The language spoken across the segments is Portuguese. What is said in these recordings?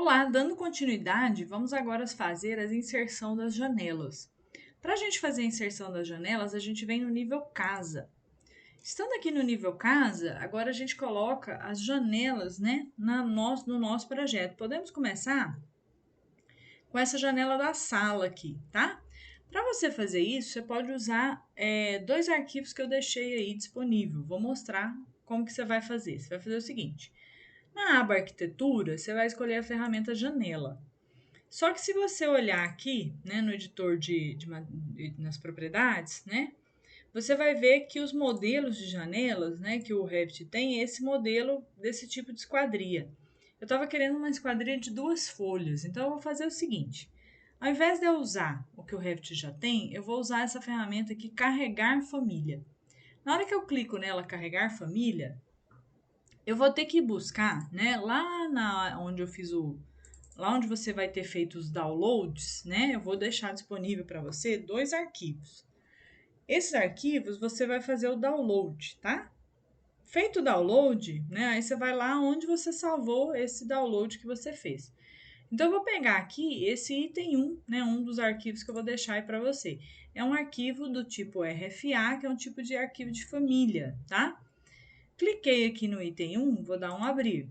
Olá, dando continuidade, vamos agora fazer a inserção das janelas. Para a gente fazer a inserção das janelas, a gente vem no nível casa. Estando aqui no nível casa, agora a gente coloca as janelas, né, no nosso projeto. Podemos começar com essa janela da sala aqui, tá? Para você fazer isso, você pode usar dois arquivos que eu deixei aí disponível. Vou mostrar como que você vai fazer. Você vai fazer o seguinte: na aba arquitetura, você vai escolher a ferramenta janela. Só que se você olhar aqui, né, no editor nas propriedades, né, você vai ver que os modelos de janelas, né, que o Revit tem, é esse modelo desse tipo de esquadria. Eu estava querendo uma esquadria de duas folhas, então eu vou fazer o seguinte: ao invés de eu usar o que o Revit já tem, eu vou usar essa ferramenta aqui, carregar família. Na hora que eu clico nela, carregar família, eu vou ter que buscar, né, onde eu fiz lá onde você vai ter feito os downloads, né? Eu vou deixar disponível para você dois arquivos. Esses arquivos você vai fazer o download, tá? Feito o download, né? Aí você vai lá onde você salvou esse download que você fez. Então, eu vou pegar aqui esse item 1, né? Um dos arquivos que eu vou deixar aí para você. É um arquivo do tipo RFA, que é um tipo de arquivo de família, tá? Cliquei aqui no item 1, vou dar um abrir.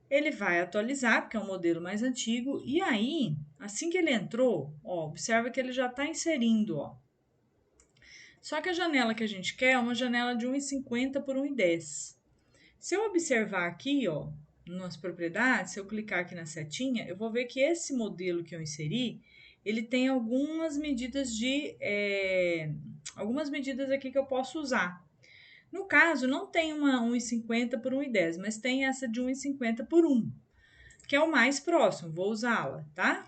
Ele vai atualizar, porque é um modelo mais antigo, e aí, assim que ele entrou, ó, observa que ele já está inserindo, ó. Só que a janela que a gente quer é uma janela de 1,50 por 1,10. Se eu observar aqui, ó, nas propriedades, se eu clicar aqui na setinha, eu vou ver que esse modelo que eu inseri, ele tem algumas medidas aqui que eu posso usar. No caso, não tem uma 1,50 por 1,10, mas tem essa de 1,50 por 1, que é o mais próximo. Vou usá-la, tá?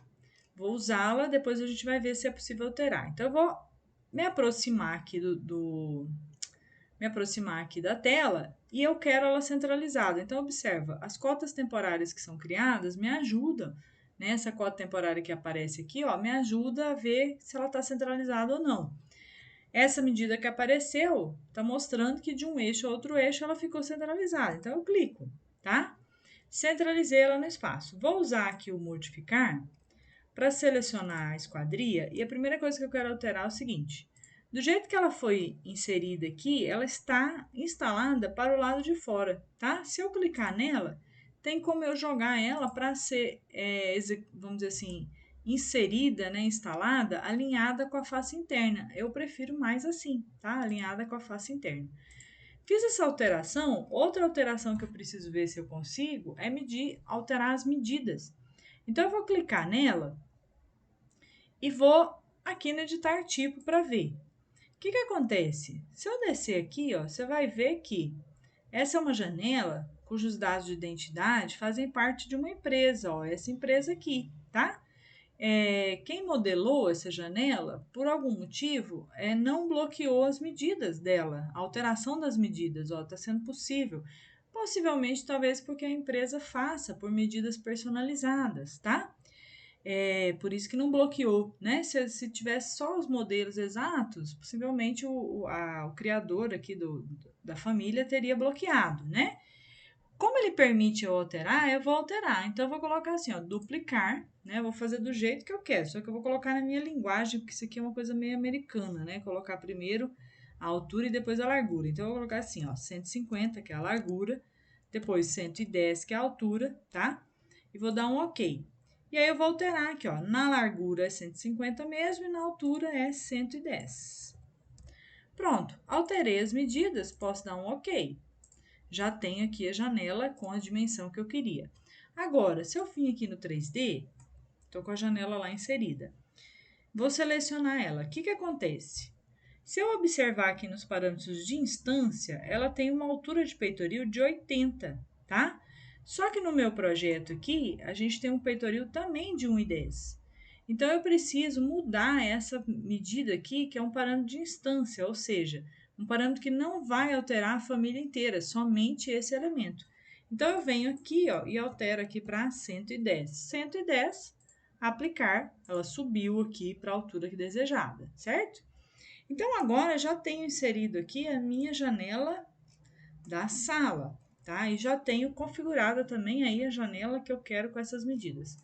Vou usá-la, depois a gente vai ver se é possível alterar. Então, eu vou me aproximar aqui me aproximar aqui da tela e eu quero ela centralizada. Então, observa, as cotas temporárias que são criadas me ajudam, né? Essa cota temporária que aparece aqui, ó, me ajuda a ver se ela está centralizada ou não. Essa medida que apareceu está mostrando que de um eixo a outro eixo ela ficou centralizada. Então, eu clico, tá? Centralizei ela no espaço. Vou usar aqui o modificar para selecionar a esquadria e a primeira coisa que eu quero alterar é o seguinte: do jeito que ela foi inserida aqui, ela está instalada para o lado de fora, tá? Se eu clicar nela, tem como eu jogar ela para ser, vamos dizer assim, inserida, né, instalada, alinhada com a face interna. Eu prefiro mais assim, tá? Alinhada com a face interna. Fiz essa alteração. Outra alteração que eu preciso ver se eu consigo é alterar as medidas. Então, eu vou clicar nela e vou aqui no editar tipo para ver. O que acontece? Se eu descer aqui, ó, você vai ver que essa é uma janela cujos dados de identidade fazem parte de uma empresa, ó, essa empresa aqui, tá? Quem modelou essa janela, por algum motivo, não bloqueou as medidas dela, a alteração das medidas, ó, está sendo possível. Possivelmente, talvez porque a empresa faça por medidas personalizadas, tá? Por isso que não bloqueou, né? Se tivesse só os modelos exatos, possivelmente o criador aqui da família teria bloqueado, né? Como ele permite eu alterar, eu vou alterar. Então, eu vou colocar assim, ó, duplicar, né? Eu vou fazer do jeito que eu quero, só que eu vou colocar na minha linguagem, porque isso aqui é uma coisa meio americana, né? Colocar primeiro a altura e depois a largura. Então, eu vou colocar assim, ó, 150, que é a largura, depois 110, que é a altura, tá? E vou dar um OK. E aí, eu vou alterar aqui, ó, na largura é 150 mesmo e na altura é 110. Pronto, alterei as medidas, posso dar um OK. Já tenho aqui a janela com a dimensão que eu queria. Agora, se eu vim aqui no 3D, estou com a janela lá inserida. Vou selecionar ela. O que acontece? Se eu observar aqui nos parâmetros de instância, ela tem uma altura de peitoril de 80, tá? Só que no meu projeto aqui, a gente tem um peitoril também de 1,10. Então, eu preciso mudar essa medida aqui, que é um parâmetro de instância, ou seja, um parâmetro que não vai alterar a família inteira, somente esse elemento. Então, eu venho aqui, ó, e altero aqui para 110. 110, aplicar, ela subiu aqui para a altura que desejada, certo? Então, agora já tenho inserido aqui a minha janela da sala. tá? E já tenho configurada também aí a janela que eu quero com essas medidas.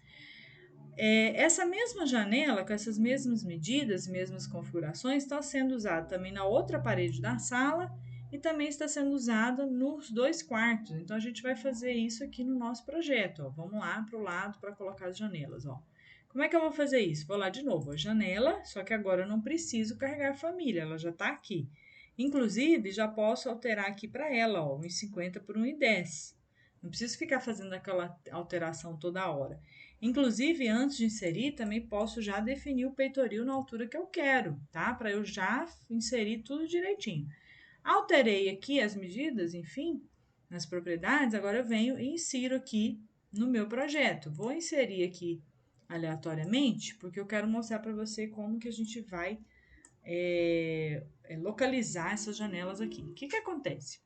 Essa mesma janela, com essas mesmas medidas, mesmas configurações, está sendo usada também na outra parede da sala e também está sendo usada nos 2 quartos. Então, a gente vai fazer isso aqui no nosso projeto. Ó. Vamos lá para o lado para colocar as janelas. Ó. Como é que eu vou fazer isso? Vou lá de novo, a janela, só que agora eu não preciso carregar a família, ela já está aqui. Inclusive, já posso alterar aqui para ela, ó, 1,50 por 1,10. Não preciso ficar fazendo aquela alteração toda hora. Inclusive, antes de inserir, também posso já definir o peitoril na altura que eu quero, tá? Para eu já inserir tudo direitinho. Alterei aqui as medidas, enfim, nas propriedades, agora eu venho e insiro aqui no meu projeto. Vou inserir aqui aleatoriamente, porque eu quero mostrar para você como que a gente vai localizar essas janelas aqui. O que que acontece?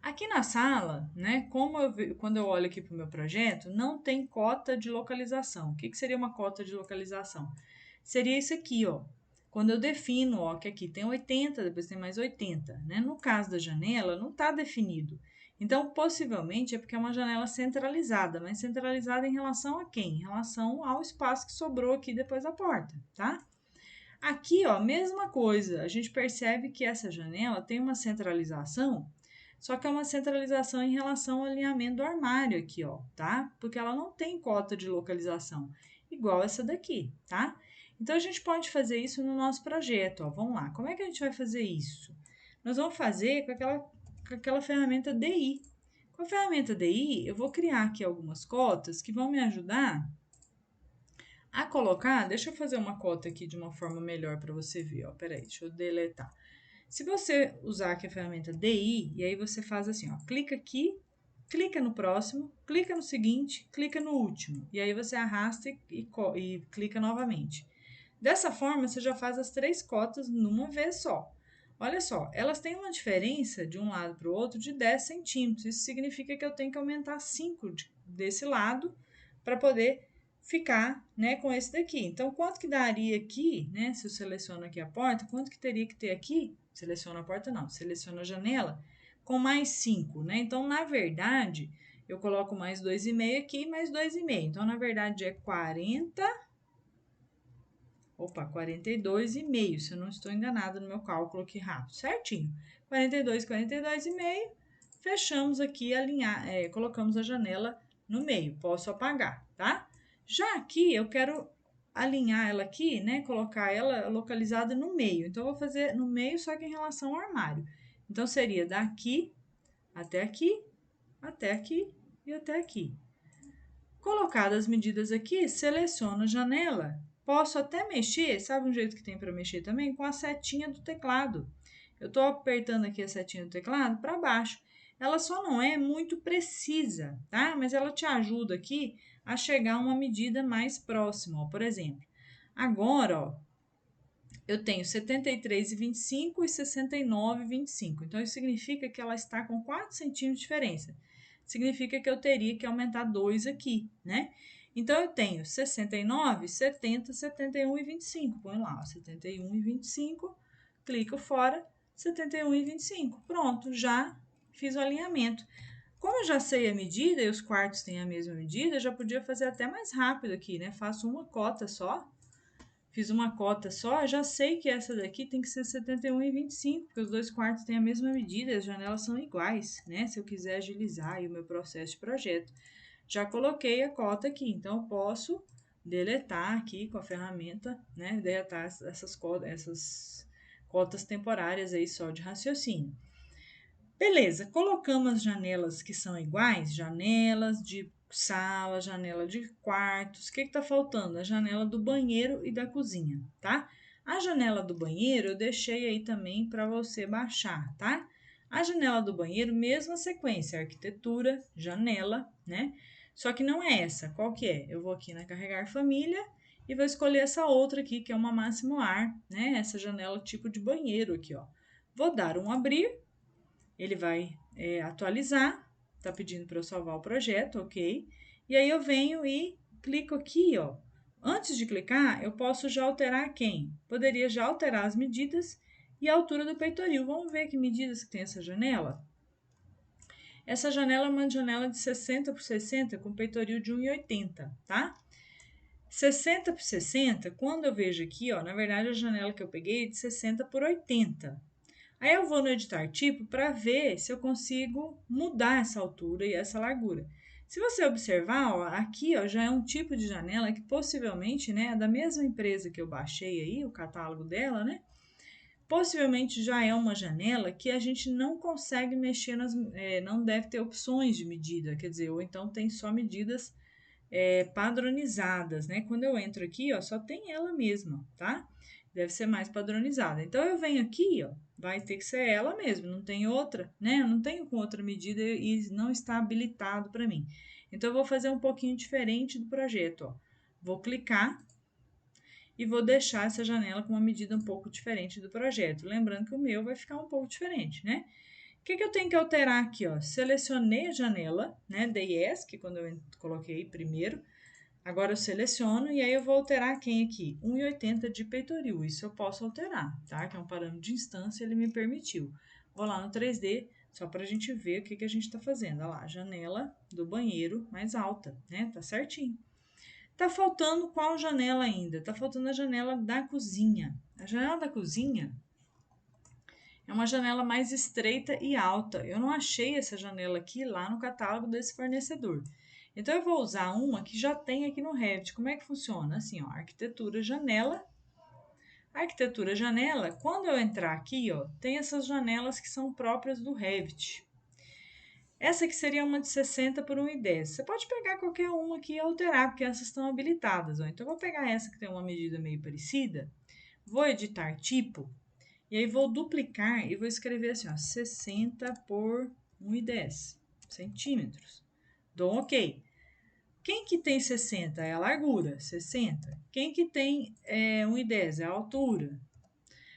Aqui na sala, né, quando eu olho aqui para o meu projeto, não tem cota de localização. O que, que seria uma cota de localização? Seria isso aqui, ó. Quando eu defino, ó, que aqui tem 80, depois tem mais 80, né? No caso da janela, não está definido. Então, possivelmente é porque é uma janela centralizada, mas centralizada em relação a quem? Em relação ao espaço que sobrou aqui depois da porta, tá? Aqui, ó, mesma coisa. A gente percebe que essa janela tem uma centralização, só que é uma centralização em relação ao alinhamento do armário aqui, ó, tá? Porque ela não tem cota de localização, igual essa daqui, tá? Então, a gente pode fazer isso no nosso projeto, ó. Vamos lá. Como é que a gente vai fazer isso? Nós vamos fazer com aquela ferramenta DI. Com a ferramenta DI, eu vou criar aqui algumas cotas que vão me ajudar a colocar. Deixa eu fazer uma cota aqui de uma forma melhor para você ver, ó. Peraí, deixa eu deletar. Se você usar aqui a ferramenta DI, e aí você faz assim, ó, clica aqui, clica no próximo, clica no seguinte, clica no último. E aí você arrasta e clica novamente. Dessa forma, você já faz as 3 cotas numa vez só. Olha só, elas têm uma diferença de um lado para o outro de 10 centímetros. Isso significa que eu tenho que aumentar 5 desse lado para poder ficar, né, com esse daqui. Então, quanto que daria aqui, né, se eu seleciono aqui a porta, quanto que teria que ter aqui? Seleciona a porta não, seleciona a janela com mais 5, né? Então, na verdade, eu coloco mais 2,5 aqui, mais 2,5. Então, na verdade, é 42,5, se eu não estou enganada no meu cálculo aqui rápido, certinho. 42, 42,5, fechamos aqui, colocamos a janela no meio, posso apagar, tá? Já aqui, eu quero alinhar ela aqui, né, colocar ela localizada no meio. Então, eu vou fazer no meio, só que em relação ao armário. Então, seria daqui, até aqui e até aqui. Colocadas as medidas aqui, seleciono a janela. Posso até mexer, sabe um jeito que tem para mexer também? Com a setinha do teclado. Eu estou apertando aqui a setinha do teclado para baixo. Ela só não é muito precisa, tá? Mas ela te ajuda aqui a chegar a uma medida mais próxima, ó. Por exemplo, agora, ó, eu tenho 73,25 e 69,25. Então, isso significa que ela está com 4 centímetros de diferença. Significa que eu teria que aumentar 2 aqui, né? Então, eu tenho 69, 70, 71 e 25. Põe lá, ó, 71 e 25, clico fora, 71 e 25. Pronto, já fiz o alinhamento. Como eu já sei a medida e os quartos têm a mesma medida, eu já podia fazer até mais rápido aqui, né? Faço uma cota só. Fiz uma cota só, já sei que essa daqui tem que ser 71 e 25, porque os 2 quartos têm a mesma medida, as janelas são iguais, né? Se eu quiser agilizar aí o meu processo de projeto. Já coloquei a cota aqui, então eu posso deletar aqui com a ferramenta, né? Deletar essas cotas temporárias aí só de raciocínio. Beleza, colocamos as janelas que são iguais, janelas de sala, janela de quartos. O que está faltando? A janela do banheiro e da cozinha, tá? A janela do banheiro eu deixei aí também para você baixar, tá? A janela do banheiro, mesma sequência, arquitetura, janela, né? Só que não é essa. Qual que é? Eu vou aqui na carregar família e vou escolher essa outra aqui, que é uma máximo ar, né? Essa janela tipo de banheiro aqui, ó. Vou dar um abrir. Ele vai atualizar, tá pedindo para eu salvar o projeto, ok? E aí eu venho e clico aqui, ó. Antes de clicar, eu posso já alterar quem? Poderia já alterar as medidas e a altura do peitoril. Vamos ver que medidas que tem essa janela? Essa janela é uma janela de 60 por 60 com peitoril de 1,80, tá? 60 por 60, quando eu vejo aqui, ó, na verdade a janela que eu peguei é de 60 por 80. Aí eu vou no editar tipo para ver se eu consigo mudar essa altura e essa largura. Se você observar, ó, aqui ó, já é um tipo de janela que possivelmente, né, é da mesma empresa que eu baixei aí, o catálogo dela, né? Possivelmente já é uma janela que a gente não consegue mexer não deve ter opções de medida, quer dizer, ou então tem só medidas padronizadas, né? Quando eu entro aqui, ó, só tem ela mesma, tá? Deve ser mais padronizada. Então eu venho aqui, ó, vai ter que ser ela mesmo, não tem outra, né? Eu não tenho com outra medida e não está habilitado para mim. Então eu vou fazer um pouquinho diferente do projeto, ó. Vou clicar e vou deixar essa janela com uma medida um pouco diferente do projeto. Lembrando que o meu vai ficar um pouco diferente, né? O que eu tenho que alterar aqui, ó? Selecionei a janela, né? Dei Yes, que quando eu coloquei primeiro. Agora eu seleciono e aí eu vou alterar quem aqui? 1,80 de peitoril. Isso eu posso alterar, tá? Que é um parâmetro de instância, ele me permitiu. Vou lá no 3D, só para a gente ver o que a gente está fazendo. Olha lá, janela do banheiro mais alta, né? Tá certinho. Tá faltando qual janela ainda? Tá faltando a janela da cozinha. A janela da cozinha é uma janela mais estreita e alta. Eu não achei essa janela aqui lá no catálogo desse fornecedor. Então, eu vou usar uma que já tem aqui no Revit. Como é que funciona? Assim, ó, arquitetura janela. Arquitetura janela, quando eu entrar aqui, ó, tem essas janelas que são próprias do Revit. Essa aqui seria uma de 60 por 1,10. Você pode pegar qualquer uma aqui e alterar, porque essas estão habilitadas. Ó. Então, eu vou pegar essa que tem uma medida meio parecida, vou editar tipo, e aí vou duplicar e vou escrever assim, ó, 60 por 1,10 centímetros. Dou um OK. Quem que tem 60 é a largura, 60. Quem que tem 1,10 é a altura.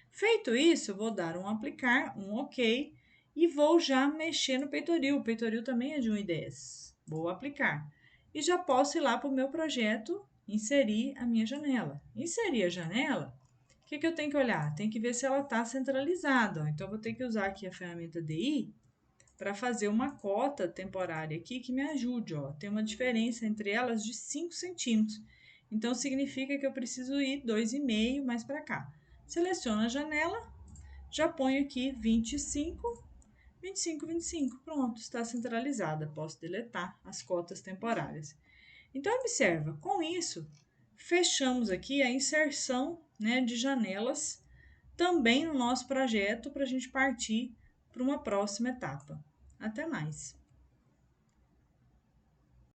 Feito isso, eu vou dar um aplicar, um OK, e vou já mexer no peitoril. O peitoril também é de 1,10. Vou aplicar. E já posso ir lá para o meu projeto, inserir a minha janela. Inserir a janela, o que eu tenho que olhar? Tem que ver se ela está centralizada. Ó. Então, eu vou ter que usar aqui a ferramenta DI para fazer uma cota temporária aqui que me ajude. Ó. Tem uma diferença entre elas de 5 centímetros. Então, significa que eu preciso ir 2,5 mais para cá. Seleciono a janela, já ponho aqui 25, 25, 25. Pronto, está centralizada. Posso deletar as cotas temporárias. Então, observa, com isso, fechamos aqui a inserção, né, de janelas também no nosso projeto para a gente partir para uma próxima etapa. Até mais!